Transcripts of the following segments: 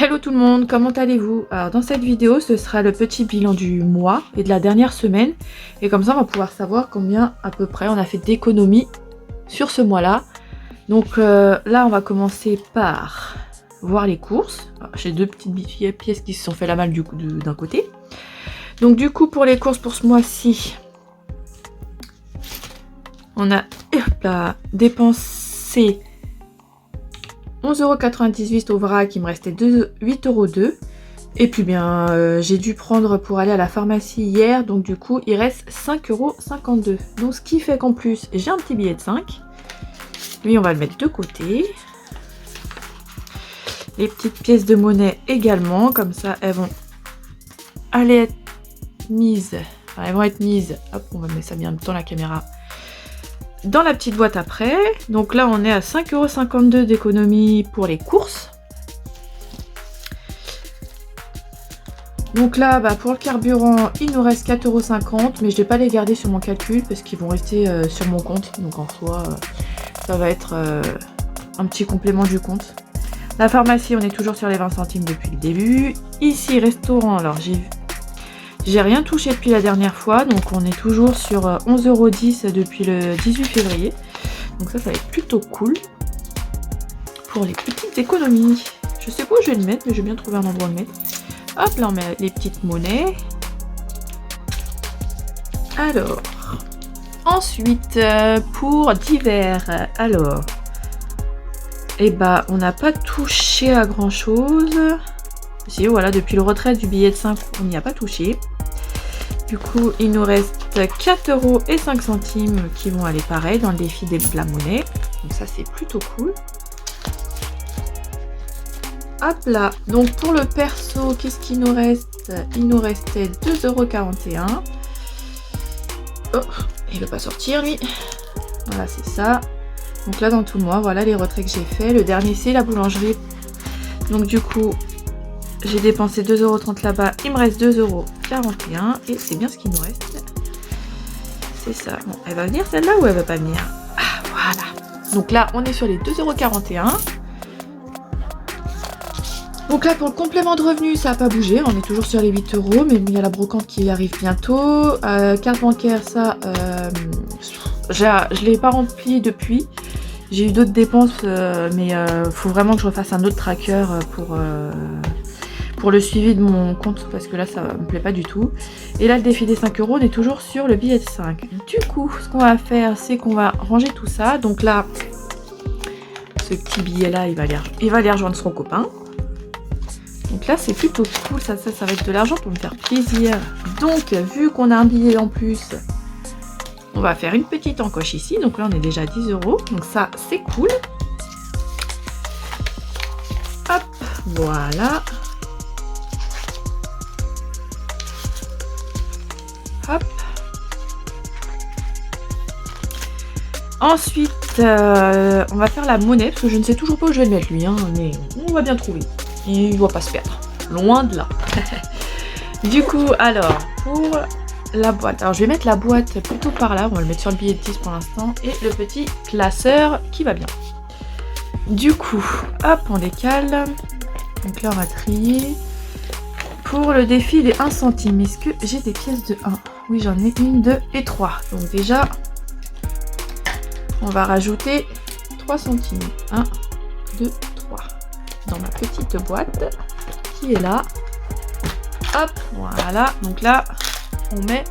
Hello tout le monde, comment allez-vous? Alors dans cette vidéo, ce sera le petit bilan du mois et de la dernière semaine. Et comme ça, on va pouvoir savoir combien à peu près on a fait d'économies sur ce mois-là. Donc là, on va commencer par voir les courses. J'ai deux petites pièces qui se sont fait la malle d'un côté. Donc du coup, pour les courses pour ce mois-ci, on a dépensé 11,98 € au vrac, il me restait 8,02 €. Et puis bien, j'ai dû prendre pour aller à la pharmacie hier, donc du coup, il reste 5,52 €. Donc ce qui fait qu'en plus, j'ai un petit billet de 5. Lui, on va le mettre de côté. Les petites pièces de monnaie également, comme ça, elles vont aller être mises. Enfin, elles vont être mises. Hop, on va mettre ça bien dans la caméra. Dans la petite boîte après. Donc là, on est à 5,52 € d'économie pour les courses. Donc là, pour le carburant, il nous reste 4,50 €, mais je ne vais pas les garder sur mon calcul parce qu'ils vont rester sur mon compte. Donc en soi, ça va être un petit complément du compte. La pharmacie, on est toujours sur les 20 centimes depuis le début. Ici, restaurant, alors j'ai rien touché depuis la dernière fois, donc on est toujours sur 11,10 € depuis le 18 février. Donc ça va être plutôt cool pour les petites économies. Je sais pas où je vais le mettre, mais je vais bien trouver un endroit où le mettre. Hop, là on met les petites monnaies. Alors, ensuite, pour divers, alors, on n'a pas touché à grand chose. Si, voilà, depuis le retrait du billet de 5, on n'y a pas touché. Du coup, il nous reste 4,05 € qui vont aller pareil dans le défi de la monnaie. Donc ça, c'est plutôt cool. Hop là. Donc pour le perso, qu'est-ce qu'il nous reste? Il nous restait 2,41 €. Oh, il ne veut pas sortir, lui. Voilà, c'est ça. Donc là, dans tout le mois, voilà les retraits que j'ai fait. Le dernier, c'est la boulangerie. Donc du coup, j'ai dépensé 2,30 € là-bas. Il me reste 2,41 € et c'est bien ce qu'il nous reste. C'est ça. Bon, elle va venir celle-là ou elle va pas venir? Ah, voilà. Donc là, on est sur les 2,41 €. Donc là, pour le complément de revenu, ça n'a pas bougé. On est toujours sur les 8 €, mais il y a la brocante qui arrive bientôt. Carte bancaire, ça, je ne l'ai pas rempli depuis. J'ai eu d'autres dépenses, mais faut vraiment que je refasse un autre tracker pour le suivi de mon compte, parce que là, ça me plaît pas du tout. Et là, le défi des 5 €, on est toujours sur le billet de 5. Du coup, ce qu'on va faire, c'est qu'on va ranger tout ça. Donc là, ce petit billet-là, il va aller rejoindre son copain. Donc là, c'est plutôt cool, ça va être de l'argent pour me faire plaisir. Donc, vu qu'on a un billet en plus, on va faire une petite encoche ici. Donc là, on est déjà à 10 €. Donc ça, c'est cool. Hop, voilà. Hop. Ensuite, on va faire la monnaie, parce que je ne sais toujours pas où je vais le mettre lui, hein, mais on va bien trouver. Il ne doit pas se perdre. Loin de là. Du coup, alors, pour la boîte. Alors, je vais mettre la boîte plutôt par là. On va le mettre sur le billet de 10 pour l'instant. Et le petit classeur qui va bien. Du coup, hop, on décale. Donc là, on va trier. Pour le défi des 1 centime, est-ce que j'ai des pièces de 1? Oui, j'en ai 1, 2 et 3. Donc déjà, on va rajouter 3 centimes. 1, 2, 3. Dans ma petite boîte qui est là. Hop, voilà. Donc là, on met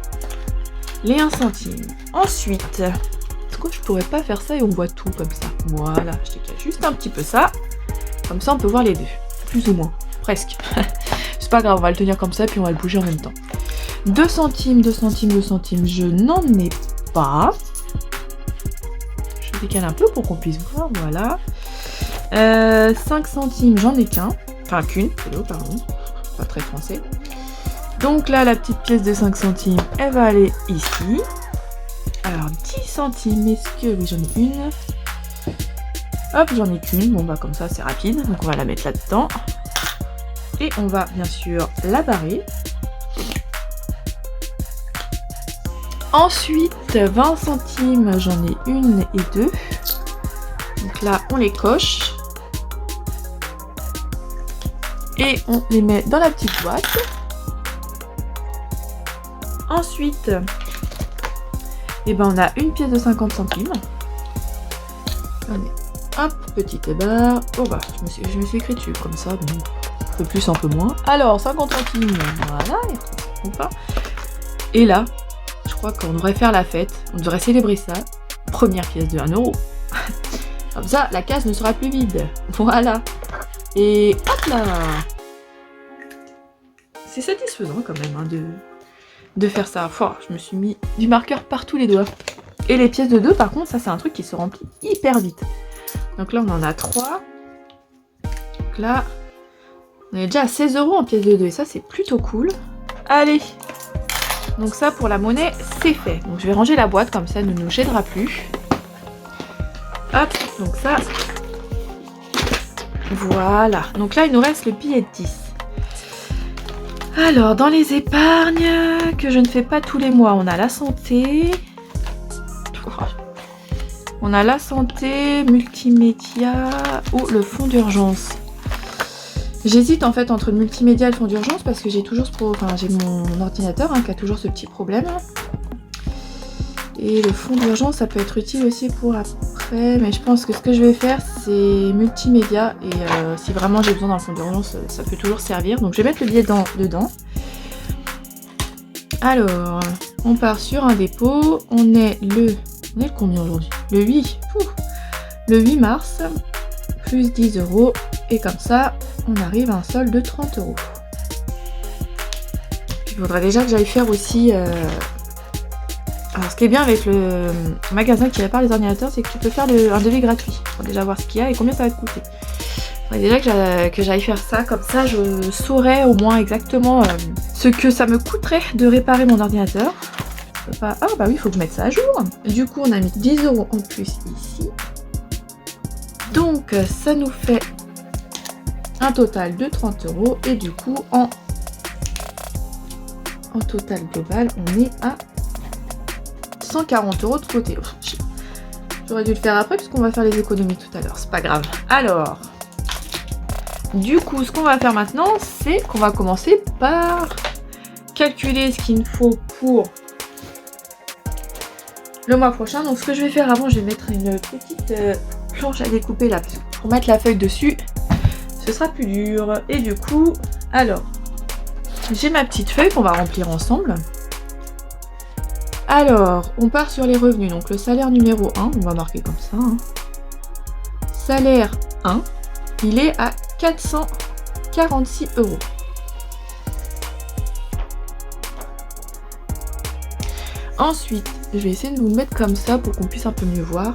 les 1 centime. Ensuite, est-ce que je pourrais pas faire ça et on voit tout comme ça? Voilà, je décale juste un petit peu ça. Comme ça, on peut voir les deux. Plus ou moins. Presque. C'est pas grave, on va le tenir comme ça puis on va le bouger en même temps. 2 centimes, 2 centimes, 2 centimes, je n'en ai pas. Je décale un peu pour qu'on puisse voir, voilà. 5 centimes, j'en ai qu'un. Enfin, qu'une, pardon. Pas très français. Donc là, la petite pièce de 5 centimes, elle va aller ici. Alors, 10 centimes, est-ce que... Oui, j'en ai une. Hop, j'en ai qu'une. Bon, comme ça, c'est rapide. Donc, on va la mettre là-dedans. Et on va, bien sûr, la barrer. Ensuite, 20 centimes, j'en ai une et deux. Donc là, on les coche. Et on les met dans la petite boîte. Ensuite, eh ben, on a une pièce de 50 centimes. Allez, hop, petite barre. Oh bah, je me suis écrit dessus comme ça, donc un peu plus, un peu moins. Alors, 50 centimes, voilà, ou pas. Et là, je crois qu'on devrait faire la fête, on devrait célébrer ça. Première pièce de 1 €. Comme ça, la case ne sera plus vide. Voilà. Et hop là. C'est satisfaisant quand même hein, de faire ça. Oh, je me suis mis du marqueur par tous les doigts. Et les pièces de 2, par contre, ça c'est un truc qui se remplit hyper vite. Donc là, on en a 3. Donc là, on est déjà à 16 € en pièces de 2. Et ça, c'est plutôt cool. Allez. Donc ça, pour la monnaie, c'est fait. Donc je vais ranger la boîte, comme ça, elle ne nous gênera plus. Hop, donc ça. Voilà. Donc là, il nous reste le billet de 10. Alors, dans les épargnes que je ne fais pas tous les mois, on a la santé. On a la santé, multimédia ou le fonds d'urgence. J'hésite en fait entre le multimédia et le fonds d'urgence parce que j'ai toujours j'ai mon ordinateur hein, qui a toujours ce petit problème. Et le fonds d'urgence, ça peut être utile aussi pour après. Mais je pense que ce que je vais faire, c'est multimédia. Et si vraiment j'ai besoin d'un fonds d'urgence, ça peut toujours servir. Donc je vais mettre le billet dedans. Alors, on part sur un dépôt. On est le combien aujourd'hui? Le 8. Le 8 mars. Plus 10 €. Et comme ça, on arrive à un solde de 30 €. Il faudrait déjà que j'aille faire aussi... Alors, ce qui est bien avec le magasin qui répare les ordinateurs, c'est que tu peux faire un devis gratuit. Pour déjà voir ce qu'il y a et combien ça va te coûter. Il faudrait déjà que j'aille faire ça, comme ça je saurais au moins exactement ce que ça me coûterait de réparer mon ordinateur. Ah bah oui, il faut que je mette ça à jour. Du coup, on a mis 10 € en plus ici. Donc, ça nous fait un total de 30 €. Et du coup, en total global, on est à 140 € de côté. J'aurais dû le faire après puisqu'on va faire les économies tout à l'heure. C'est pas grave. Alors, du coup, ce qu'on va faire maintenant, c'est qu'on va commencer par calculer ce qu'il nous faut pour le mois prochain. Donc, ce que je vais faire avant, je vais mettre une petite planche à découper là, parce que pour mettre la feuille dessus, ce sera plus dur. Et du coup, alors, j'ai ma petite feuille qu'on va remplir ensemble. Alors, on part sur les revenus. Donc, le salaire numéro 1, on va marquer comme ça. Hein. Salaire 1, il est à 446 €. Ensuite, je vais essayer de vous mettre comme ça pour qu'on puisse un peu mieux voir.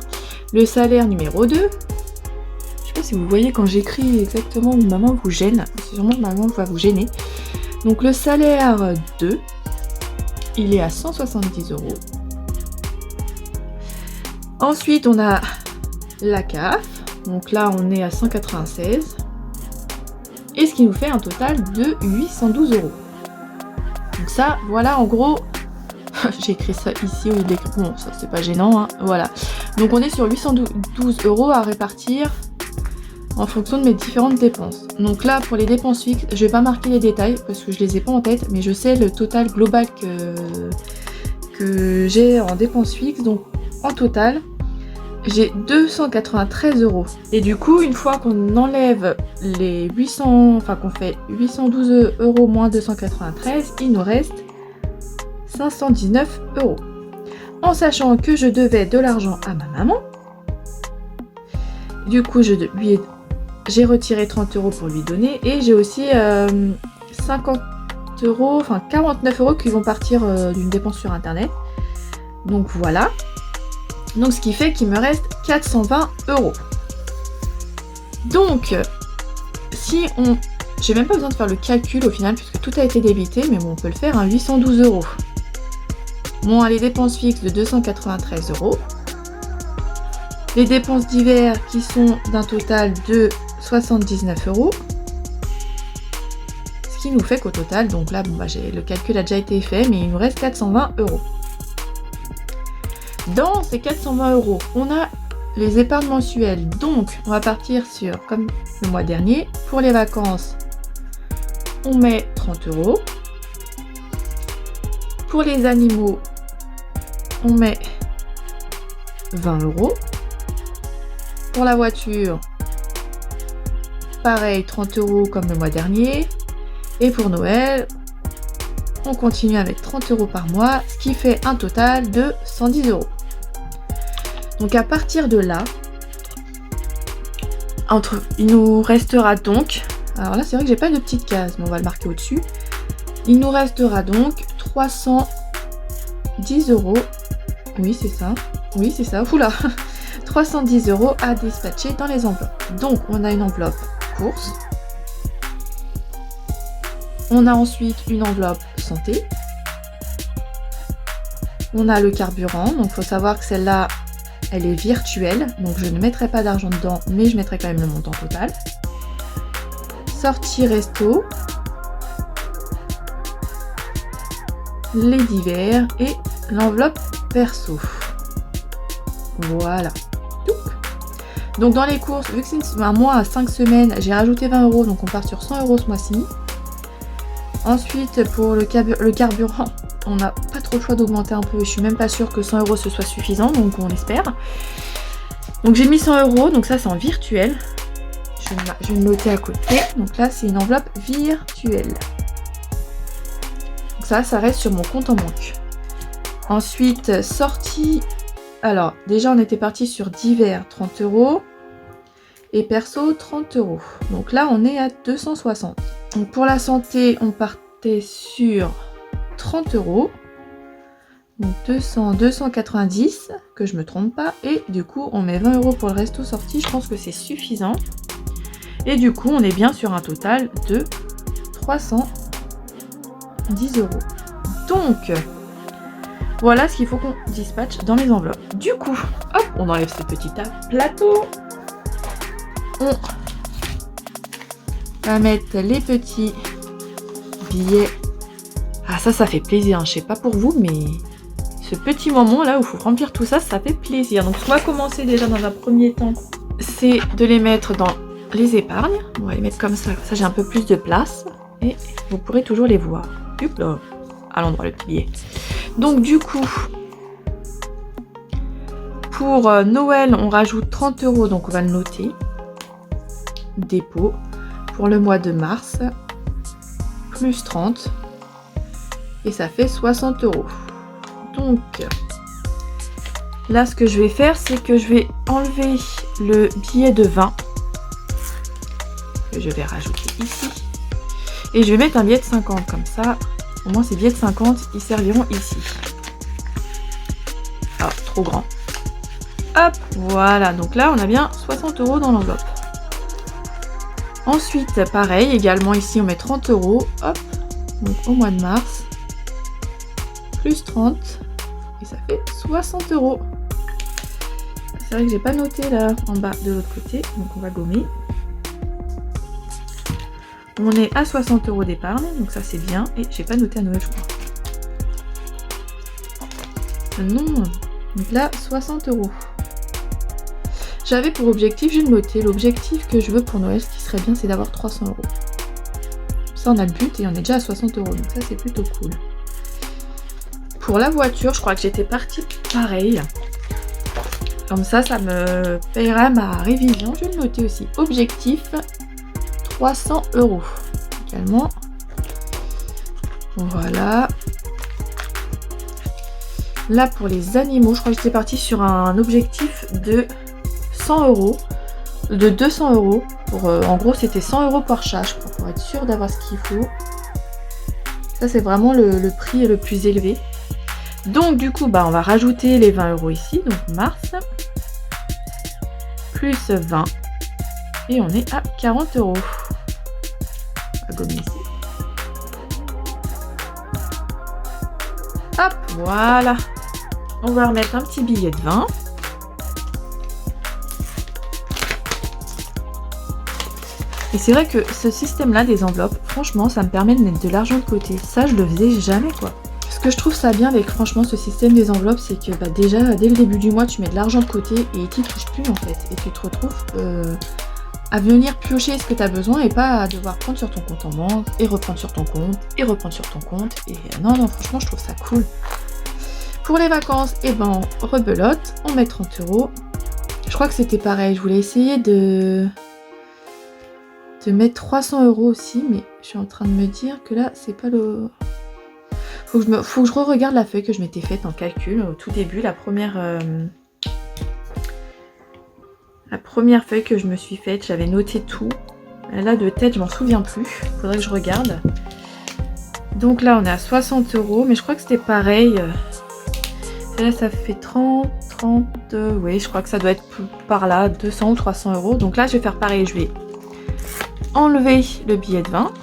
Le salaire numéro 2. Je sais pas si vous voyez quand j'écris exactement où maman vous gêne. C'est sûrement que maman va vous gêner. Donc, le salaire 2. Il est à 170 €. Ensuite, on a la CAF. Donc là, on est à 196. Et ce qui nous fait un total de 812 €. Donc ça, voilà, en gros, j'ai écrit ça ici au lieu d'écrire. Bon, ça, c'est pas gênant, hein. Voilà. Donc on est sur 812 € à répartir en fonction de mes différentes dépenses. Donc là, pour les dépenses fixes, je vais pas marquer les détails parce que je les ai pas en tête, mais je sais le total global que j'ai en dépenses fixes. Donc en total, j'ai 293 €. Et du coup, une fois qu'on enlève les 800, enfin qu'on fait 812 € moins 293, il nous reste 519 €. En sachant que je devais de l'argent à ma maman. Du coup, j'ai retiré 30 € pour lui donner et j'ai aussi 50 €, enfin 49 € qui vont partir d'une dépense sur internet. Donc voilà. Donc ce qui fait qu'il me reste 420 €. Donc, si on... J'ai même pas besoin de faire le calcul au final puisque tout a été débité, mais bon, on peut le faire, hein, 812 €. Bon, les dépenses fixes de 293 €. Les dépenses divers qui sont d'un total de 79 €. Ce qui nous fait qu'au total, donc là, bon, bah, le calcul a déjà été fait, mais il nous reste 420 €. Dans ces 420 €, on a les épargnes mensuelles. Donc, on va partir sur, comme le mois dernier, pour les vacances, on met 30 €. Pour les animaux, on met 20 €. Pour la voiture, pareil, 30 € comme le mois dernier. Et pour Noël, on continue avec 30 € par mois, ce qui fait un total de 110 €. Donc à partir de là, il nous restera donc, alors là c'est vrai que j'ai pas de petite case, mais on va le marquer au-dessus. Il nous restera donc 310 €. Oui, c'est ça. Oui, c'est ça. Oula 310 € à dispatcher dans les enveloppes. Donc on a une enveloppe course. On a ensuite une enveloppe santé. On a le carburant. Donc il faut savoir que celle-là, elle est virtuelle. Donc je ne mettrai pas d'argent dedans, mais je mettrai quand même le montant total. Sortie resto. Les divers et l'enveloppe perso. Voilà. Donc dans les courses, vu que c'est un mois à 5 semaines, j'ai rajouté 20 €, donc on part sur 100 € ce mois-ci. Ensuite, pour le carburant, on n'a pas trop le choix d'augmenter un peu. Je suis même pas sûre que 100 € ce soit suffisant, donc on espère. Donc j'ai mis 100 €, donc ça c'est en virtuel. Je vais le noter à côté. Donc là c'est une enveloppe virtuelle. Donc ça reste sur mon compte en banque. Ensuite, sortie. Alors déjà on était parti sur divers 30 € et perso 30 €. Donc là on est à 260. Donc pour la santé, on partait sur 30 €. Donc 290, que je me trompe pas. Et du coup, on met 20 € pour le resto sorti. Je pense que c'est suffisant. Et du coup, on est bien sur un total de 310 €. Donc, voilà ce qu'il faut qu'on dispatche dans les enveloppes. Du coup, hop, on enlève ce petit plateau. On va mettre les petits billets. Ah ça fait plaisir, hein. Je sais pas pour vous, mais ce petit moment là où il faut remplir tout ça, ça fait plaisir. Donc on va commencer déjà dans un premier temps, c'est de les mettre dans les épargnes. On va les mettre comme ça j'ai un peu plus de place et vous pourrez toujours les voir. Hop là, à l'endroit le petit billet. Donc du coup, pour Noël, on rajoute 30 €, donc on va le noter. Dépôt. Pour le mois de mars, plus 30. Et ça fait 60 €. Donc, là, ce que je vais faire, c'est que je vais enlever le billet de 20. Que je vais rajouter ici. Et je vais mettre un billet de 50, comme ça. Au moins, ces billets de 50, ils serviront ici. Ah, trop grand. Hop, voilà. Donc là, on a bien 60 € dans l'enveloppe. Ensuite, pareil, également ici, on met 30 €. Hop, donc au mois de mars. Plus 30. Et ça fait 60 €. C'est vrai que j'ai pas noté là, en bas de l'autre côté. Donc on va gommer. On est à 60 € d'épargne, donc ça c'est bien. Et j'ai pas noté à Noël, je crois. Non. Donc là, 60 €. J'avais pour objectif, j'ai noté, l'objectif que je veux pour Noël, ce qui serait bien, c'est d'avoir 300 €. Ça, on a le but et on est déjà à 60 €, donc ça, c'est plutôt cool. Pour la voiture, je crois que j'étais partie pareil. Comme ça, ça me payera ma révision. Je vais le noter aussi. Objectif, 300 € également. Voilà. Là, pour les animaux, je crois que j'étais partie sur un objectif de 100 €, de 200 €. Pour, en gros, c'était 100 € par chat, je crois, pour être sûr d'avoir ce qu'il faut. Ça, c'est vraiment le prix le plus élevé. Donc, du coup, on va rajouter les 20 € ici, donc mars, plus 20, et on est à 40 €. On va gommer ici. Hop, voilà. On va remettre un petit billet de 20. Et c'est vrai que ce système-là des enveloppes, franchement, ça me permet de mettre de l'argent de côté. Ça, je le faisais jamais, quoi. Ce que je trouve ça bien avec, franchement, ce système des enveloppes, c'est que déjà, dès le début du mois, tu mets de l'argent de côté et tu touches plus, en fait. Et tu te retrouves à venir piocher ce que tu as besoin et pas à devoir prendre sur ton compte en banque et reprendre sur ton compte et reprendre sur ton compte. Et non, franchement, je trouve ça cool. Pour les vacances, et ben on rebelote, on met 30 €. Je crois que c'était pareil, je voulais essayer de mettre 300 € aussi, mais je suis en train de me dire que là, c'est pas le... Faut que je re-regarde la feuille que je m'étais faite en calcul au tout début, la première feuille que je me suis faite, j'avais noté tout. Là, de tête, je m'en souviens plus, faudrait que je regarde. Donc là, on est à 60 €, mais je crois que c'était pareil. Et là, ça fait 30, oui, je crois que ça doit être par là, 200 ou 300 €. Donc là, je vais faire pareil, je vais enlever le billet de 20.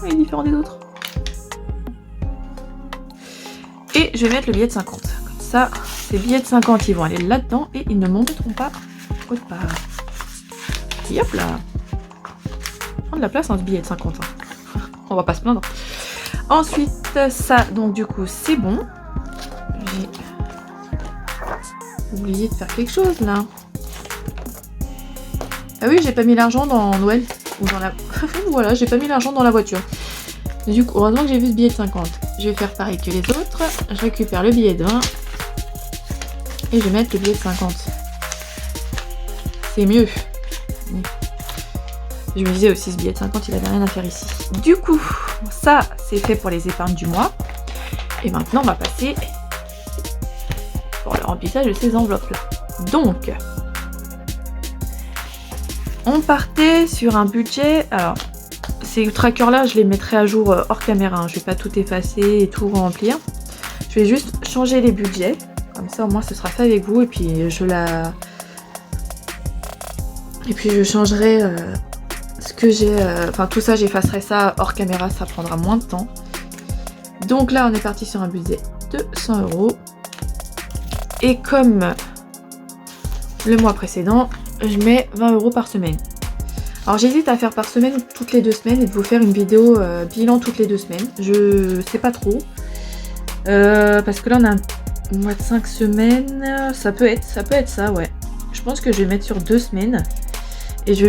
Il est différent des autres. Et je vais mettre le billet de 50. Comme ça, ces billets de 50, ils vont aller là-dedans et ils ne m'embêteront pas autre part. Et hop là. Prendre de la place, hein, ce billet de 50. Hein. On va pas se plaindre. Ensuite, ça, donc du coup, c'est bon. J'ai oublié de faire quelque chose là. Ah oui, j'ai pas mis l'argent dans Noël. Ou dans la... voilà, j'ai pas mis l'argent dans la voiture. Du coup, heureusement que j'ai vu ce billet de 50. Je vais faire pareil que les autres. Je récupère le billet de 20. Et je vais mettre le billet de 50. C'est mieux. Je me disais aussi, ce billet de 50, il avait rien à faire ici. Du coup, ça, c'est fait pour les épargnes du mois. Et maintenant, on va passer pour le remplissage de ces enveloppes-là. Donc, on partait sur un budget... Alors, ces trackers-là, je les mettrai à jour hors caméra. Hein. Je vais pas tout effacer et tout remplir. Je vais juste changer les budgets. Comme ça, au moins, ce sera fait avec vous. Et puis, je changerai... ce que j'ai, enfin tout ça j'effacerai ça hors caméra, ça prendra moins de temps. Donc là on est parti sur un budget de 100 €. Et comme le mois précédent, je mets 20 € par semaine. Alors j'hésite à faire par semaine ou toutes les 2 semaines et de vous faire une vidéo bilan toutes les 2 semaines. Je sais pas trop. Parce que là on a un mois de 5 semaines. Ça peut être ça, ouais. Je pense que je vais mettre sur 2 semaines. Et je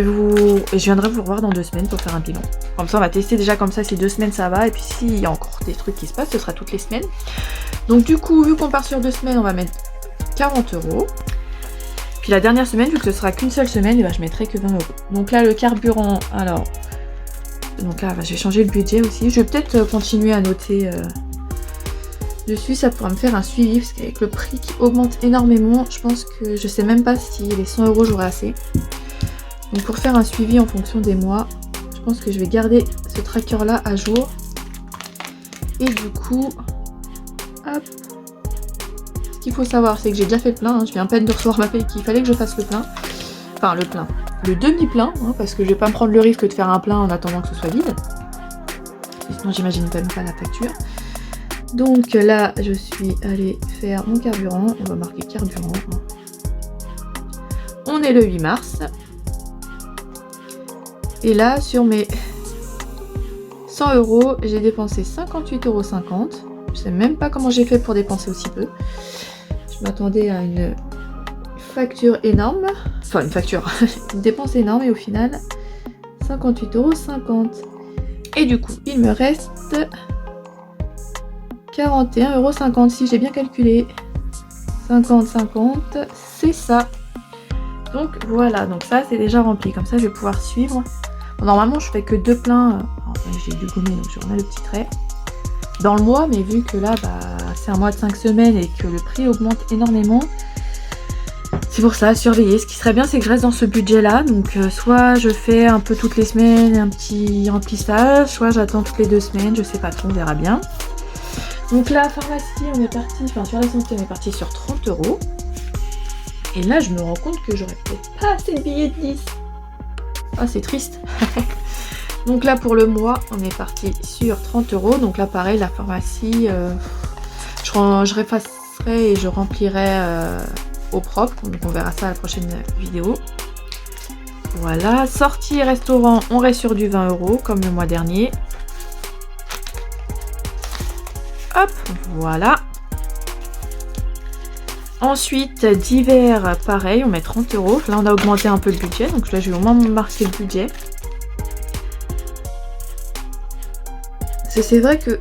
viendrai vous revoir dans 2 semaines pour faire un bilan. Comme ça, on va tester déjà comme ça si 2 semaines ça va. Et puis s'il y a encore des trucs qui se passent, ce sera toutes les semaines. Donc du coup, vu qu'on part sur 2 semaines, on va mettre 40 €. Puis la dernière semaine, vu que ce sera qu'une seule semaine, je mettrai que 20 €. Donc là, le carburant, alors... Donc là, je vais changer le budget aussi. Je vais peut-être continuer à noter dessus. Ça pourra me faire un suivi, parce qu'avec le prix qui augmente énormément, je pense que je sais même pas si les 100 € j'aurai assez. Donc pour faire un suivi en fonction des mois, je pense que je vais garder ce tracker là à jour. Et du coup, hop. Ce qu'il faut savoir, c'est que j'ai déjà fait le plein. Hein. Je viens à peine de recevoir ma paye qu'il fallait que je fasse le plein. Enfin le plein. Le demi-plein, hein, parce que je vais pas me prendre le risque de faire un plein en attendant que ce soit vide. Sinon j'imagine même pas la facture. Donc là, je suis allée faire mon carburant. On va marquer carburant. On est le 8 mars. Et là, sur mes 100 €, j'ai dépensé 58,50 €. Je sais même pas comment j'ai fait pour dépenser aussi peu. Je m'attendais à une facture énorme. Enfin, une dépense énorme. Et au final, 58,50 €. Et du coup, il me reste 41,50 € si j'ai bien calculé. 50, c'est ça. Donc voilà, donc ça c'est déjà rempli. Comme ça, je vais pouvoir suivre. Bon, normalement, je fais que 2 pleins. J'ai dégommé, donc je remets le petit trait. Dans le mois, mais vu que là, c'est un mois de 5 semaines et que le prix augmente énormément, c'est pour ça, surveiller. Ce qui serait bien, c'est que je reste dans ce budget-là. Donc, soit je fais un peu toutes les semaines un petit remplissage, soit j'attends toutes les 2 semaines. Je sais pas trop, on verra bien. Donc là, pharmacie, on est parti, enfin sur la santé, on est parti sur 30 €. Et là, je me rends compte que j'aurais peut-être pas assez de billets de 10. Ah, c'est triste. Donc là, pour le mois, on est parti sur 30 €. Donc là, pareil, la pharmacie, je réfasserai et je remplirai au propre. Donc on verra ça à la prochaine vidéo. Voilà. Sortie et restaurant, on reste sur du 20 € comme le mois dernier. Hop, voilà. Ensuite, divers, pareil, on met 30 €. Là, on a augmenté un peu le budget, donc là, je vais au moins marquer le budget. C'est vrai que...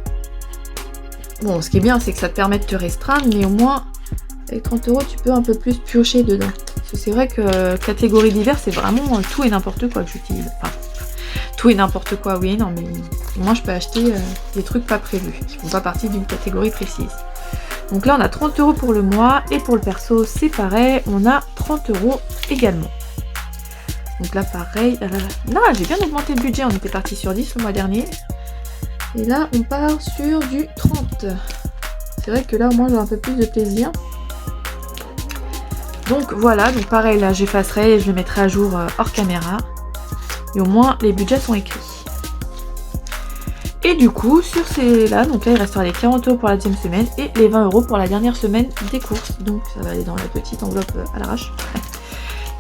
Bon, ce qui est bien, c'est que ça te permet de te restreindre, mais au moins, avec 30 €, tu peux un peu plus piocher dedans. Parce que c'est vrai que catégorie divers, c'est vraiment tout et n'importe quoi que j'utilise. Enfin, tout et n'importe quoi, oui, non, mais au moins, je peux acheter des trucs pas prévus, qui font pas partie d'une catégorie précise. Donc là, on a 30 € pour le mois, et pour le perso, c'est pareil, on a 30 € également. Donc là, pareil, là, j'ai bien augmenté le budget, on était parti sur 10 le mois dernier. Et là, on part sur du 30. C'est vrai que là, au moins, j'ai un peu plus de plaisir. Donc voilà, donc pareil, là, j'effacerai et je le mettrai à jour hors caméra. Et au moins, les budgets sont écrits. Et du coup, sur ces-là, donc là, il restera les 40 € pour la deuxième semaine et les 20 € pour la dernière semaine des courses. Donc ça va aller dans la petite enveloppe à l'arrache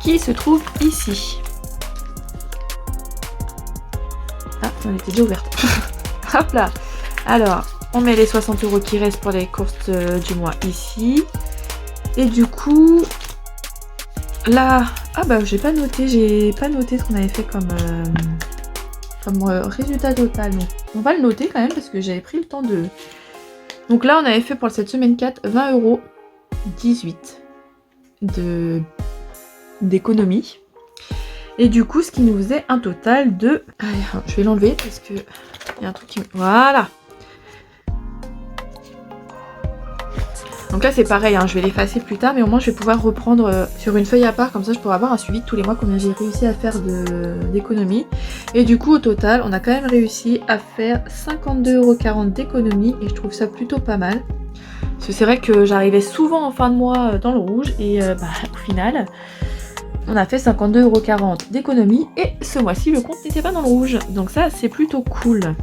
qui se trouve ici. Ah, elle était déjà ouverte. Hop là. Alors, on met les 60 € qui restent pour les courses du mois ici. Et du coup, là... Ah bah, j'ai pas noté ce qu'on avait fait comme résultat total. Donc, on va le noter quand même parce que j'avais pris le temps de... Donc là, on avait fait pour cette semaine 4, 20 €, 18 d'économie. Et du coup, ce qui nous faisait un total de... Allez, je vais l'enlever parce que il y a un truc qui me... Voilà. Donc là, c'est pareil, hein, je vais l'effacer plus tard, mais au moins, je vais pouvoir reprendre sur une feuille à part. Comme ça, je pourrai avoir un suivi de tous les mois combien j'ai réussi à faire d'économie. Et du coup, au total, on a quand même réussi à faire 52,40 € d'économie. Et je trouve ça plutôt pas mal. Parce que c'est vrai que j'arrivais souvent en fin de mois dans le rouge. Et au final... On a fait 52,40 € d'économie et ce mois-ci le compte n'était pas dans le rouge. Donc ça c'est plutôt cool.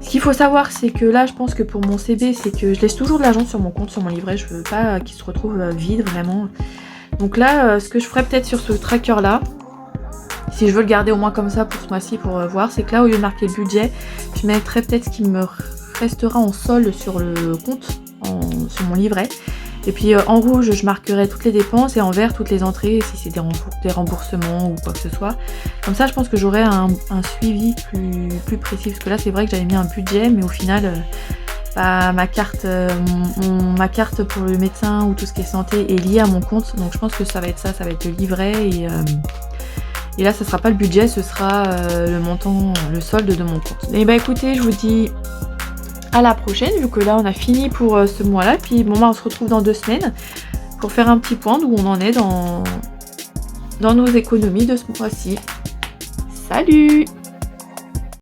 Ce qu'il faut savoir c'est que là je pense que pour mon CB c'est que je laisse toujours de l'argent sur mon compte, sur mon livret. Je veux pas qu'il se retrouve vide vraiment. Donc là ce que je ferais peut-être sur ce tracker là, si je veux le garder au moins comme ça pour ce mois-ci pour voir, c'est que là au lieu de marquer le budget, je mettrais peut-être ce qui me restera en solde sur le compte, sur mon livret. Et puis en rouge, je marquerai toutes les dépenses et en vert, toutes les entrées, si c'est des remboursements ou quoi que ce soit. Comme ça, je pense que j'aurai un suivi plus précis. Parce que là, c'est vrai que j'avais mis un budget, mais au final, ma carte pour le médecin ou tout ce qui est santé est liée à mon compte. Donc je pense que ça va être ça va être le livret. Et là, ça sera pas le budget, ce sera le montant, le solde de mon compte. Et bah écoutez, je vous dis... à la prochaine, vu que là on a fini pour ce mois-là. Puis bon, on se retrouve dans 2 semaines pour faire un petit point d'où on en est dans nos économies de ce mois-ci. Salut!